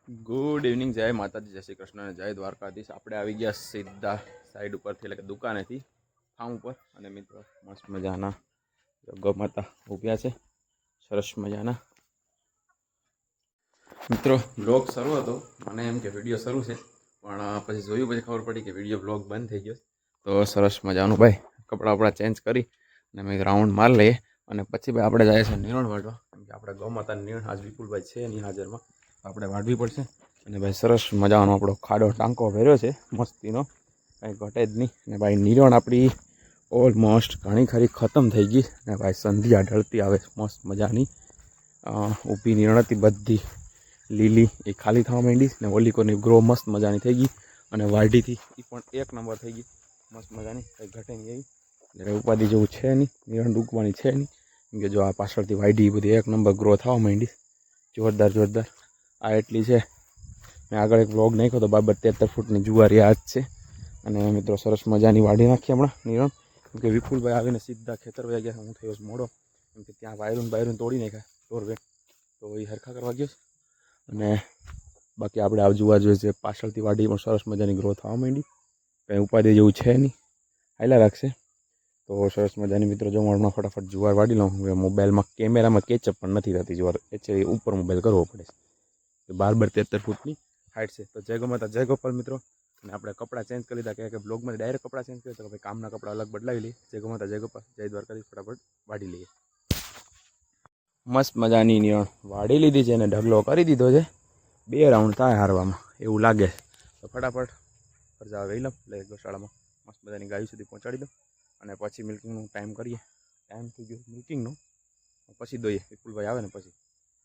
Good evening, જય માતાજી, જય શ્રી કૃષ્ણ અને જય દ્વારકાધીશ. આપણે આવી ગયા સીધા સાઈડ ઉપરથી, એટલે કે દુકાનેથી ફાર્મ ઉપર. અને મિત્રો મસ્ત મજાના ગૌ માતા ઊભ્યા છે, સરસ મજાના. મિત્રો બ્લોગ શરૂ હતો, મને એમ કે વિડીયો શરૂ છે, પણ પછી જોયું, પછી ખબર પડી કે વિડીયો બ્લોગ બંધ થઈ ગયો. તો સરસ મજાનું ભાઈ કપડાં વપડા ચેન્જ કરી અને મેં રાઉન્ડ માર લઈએ. અને પછી ભાઈ આપણે જાય છે નિરણ વાળવા, કેમ કે આપણે ગૌ માતાની નિરણ આજ વિપુલભાઈ છે એની હાજરમાં, આપણે વાળવી પડશે. અને ભાઈ સરસ મજાનો આપણો ખાડો ટાંકો ભર્યો છે મસ્તીનો, કંઈ ઘટે જ નહીં. અને ભાઈ નિરણ આપણી ઓલમોસ્ટ ઘણી ખરી ખતમ થઈ ગઈ. અને ભાઈ સંધ્યા ઢળતી આવે મસ્ત મજાની. ઊભી નિરણ હતી બધી લીલી, એ ખાલી થવા માંડી. ને ઓલીકોની ગ્રો મસ્ત મજાની થઈ ગઈ. અને વાઢીથી એ પણ એક નંબર થઈ ગઈ મસ્ત મજાની, કંઈ ઘટે નહીં એવી. એટલે ઉપાધિ જેવું છે નહીં, નિરણ ડૂકવાની છે નહીં. કેમ કે જો આ પાછળથી વાઢી બધી એક નંબર ગ્રો થવા માંડી, જોરદાર. આ એટલી છે. મેં આગળ એક વ્લોગ નાખ્યો તો 72-73 ફૂટની જુવારી આ જ છે. અને મિત્રો સરસ મજાની વાઢી નાખી હમણાં નિરણ. કેમ કે વિપુલભાઈ આવીને સીધા ખેતર વયા ગયા. હું થયો મોડો, કેમ કે ત્યાં વાયરું તોડી નાખ્યા ઢોરવે, તો એ હરખા કરવા ગયો. અને બાકી આપણે આ જોવા જોઈએ છે પાછળથી વાઢી પણ સરસ મજાની ગ્રો થવા માંડી, કંઈ ઉપાધિ જેવું છે નહીં, હાલ્યા રાખશે. તો સરસ મજાની મિત્રો જો હમણાં ફટાફટ જુવાર વાઢી લઉં. મોબાઈલમાં કેમેરામાં કેચઅપ પણ નથી થતી જુવાર, એ ઉપર મોબાઈલ કરવો પડે છે. 72-73 ફૂટની હાઈટ છે. તો જય ગો માતા, જય ગોપાલ મિત્રો. અને આપણે કપડાં ચેન્જ કરી લીધા, કે બ્લોગમાં ડાયરેક્ટ કપડાં ચેન્જ કરીએ તો ભાઈ કામના કપડાં અલગ બદલાવી લઈએ. જય ગો માતા, જય ગોપાલ, જય દ્વારકાધીશ. ફટાફટ વાઢી લઈએ. મસ્ત મજાની નિરણ વાઢી લીધી છે અને ઢગલો કરી દીધો છે. 2 રાઉન્ડ થાય હારવામાં એવું લાગે. તો ફટાફટ ફરજા વહી લઉં, એટલે ગૌશાળામાં મસ્ત મજાની ગાયો સુધી પહોંચાડી દઉં. અને પછી મિલ્કિંગનું ટાઈમ કરીએ. ટાઈમ થઈ ગયો મિલ્કિંગનો, પછી દોઈએ. વિપુલભાઈ આવે ને પછી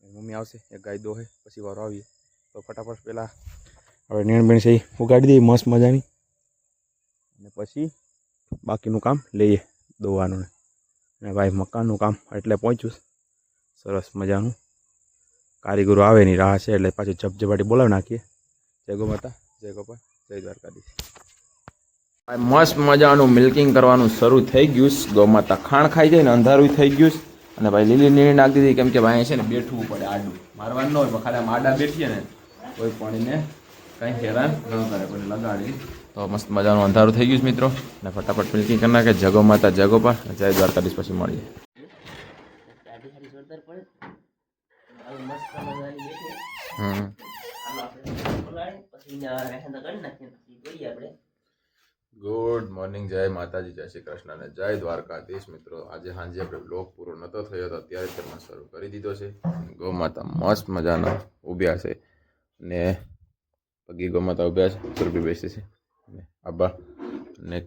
મમ્મી આવશે, એક ગાય દોહે, પછી વારો આવીએ. તો ફટાફટ પહેલાં હવે નીણ છે એ ઉગાડી દઈએ મસ્ત મજાની. અને પછી બાકીનું કામ લઈએ દોવાનું. અને ભાઈ મકાનનું કામ એટલે પહોંચ્યું સરસ મજાનું. કારીગરો આવે એની રાહ છે, એટલે પાછું ઝપઝપાટી બોલાવી નાખીએ. જય ગો માતા, જય ગોપાલ, જય દ્વારકાધીશ. મસ્ત મજાનું મિલ્કિંગ કરવાનું શરૂ થઈ ગયું. ગૌ માતા ખાણ ખાઈ જાય ને અંધારું થઈ ગયું. અને ભાઈ લીલી નીણ નાખી દીધી, કેમ કે ભાઈ છે ને બેઠવું પડે આડું, મારવાનું ન હોય, પણ ખાલી આમ આડા બેઠીએ ને કોઈ પાણીને કંઈ હેરાન ન કરે, કોઈ લગાડી. તો મસ્ત મજાનું અંધારું થઈ ગયું મિત્રો. અને ફટાફટ મિલ્કિંગ કરી નાખે. જય ગો માતા, જય ગોપાલ, જય દ્વારકાધીશ. પછી મળીએ. ગુડ મોર્નિંગ, જય માતાજી, જય શ્રી કૃષ્ણ અને જય દ્વારકાધીશ. મિત્રો આજે સાંજે આપણે બ્લોગ પૂરો નહોતો થયો, તો અત્યારે તેમાં શરૂ કરી દીધો છે. ગૌ માતા મસ્ત મજાના ઊભ્યા છે. અને પગી ગૌ માતા ઊભ્યા છે, સુરભી બેસી છે, અને આબા અને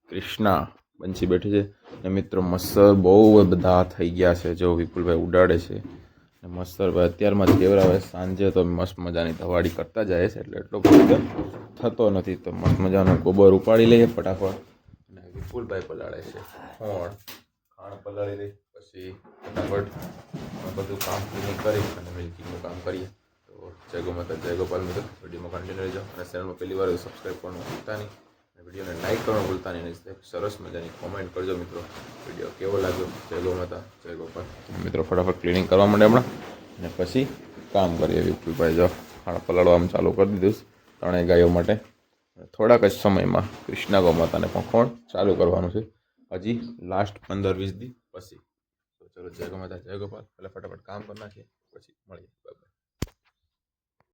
કૃષ્ણા બંસી બેઠી છે. અને મિત્રો મચ્છર બહુ બધા થઈ ગયા છે, જો વિપુલભાઈ ઉડાડે છે. મચ્છર ભાઈ અત્યારમાં જ કેવરાવે, સાંજે તો મસ્ત મજાની ધવાડી કરતા જાય છે, એટલે એટલો બધો થતો નથી. તો મસ્ત મજાનો ગોબર ઉપાડી લઈએ ફટાફટ. અને વિપુલભાઈ પલાળે છે ખાણ પલાળી દઈ, પછી ફટાફટ બધું કામ ક્લીનિંગ કરી અને મિલ્કિંગનું કામ કરીએ. તો જય ગો માતા, જય ગોપાલ મિત્રો. વિડીયોમાં કન્ટિન્યુ રહેજો. અને ચેનલમાં પહેલી વાર સબસ્ક્રાઈબ કરવાનું ભૂલતા નહીં, અને વિડીયોને લાઈક કરવાનું ભૂલતા નહીં. સરસ મજાની કોમેન્ટ કરજો મિત્રો, વિડીયો કેવો લાગ્યો. જય ગો માતા, જય ગોપાલ. મિત્રો ફટાફટ ક્લિનિંગ કરવા માંડે હમણાં, અને પછી કામ કરીએ. વિપુલભાઈ જો ખાણ પલાળવાનું ચાલુ કરી દીધું 3 ગાયો માટે. થોડાક જ સમયમાં કૃષ્ણા ગૌ માતાને પણ ખોણ ચાલુ કરવાનું છે, હજી લાસ્ટ 15-20 દી પછી. તો ચલો જય ગો માતા, જય ગોપાલ. એટલે ફટાફટ કામ કરી નાખીએ, પછી મળીએ. બાય.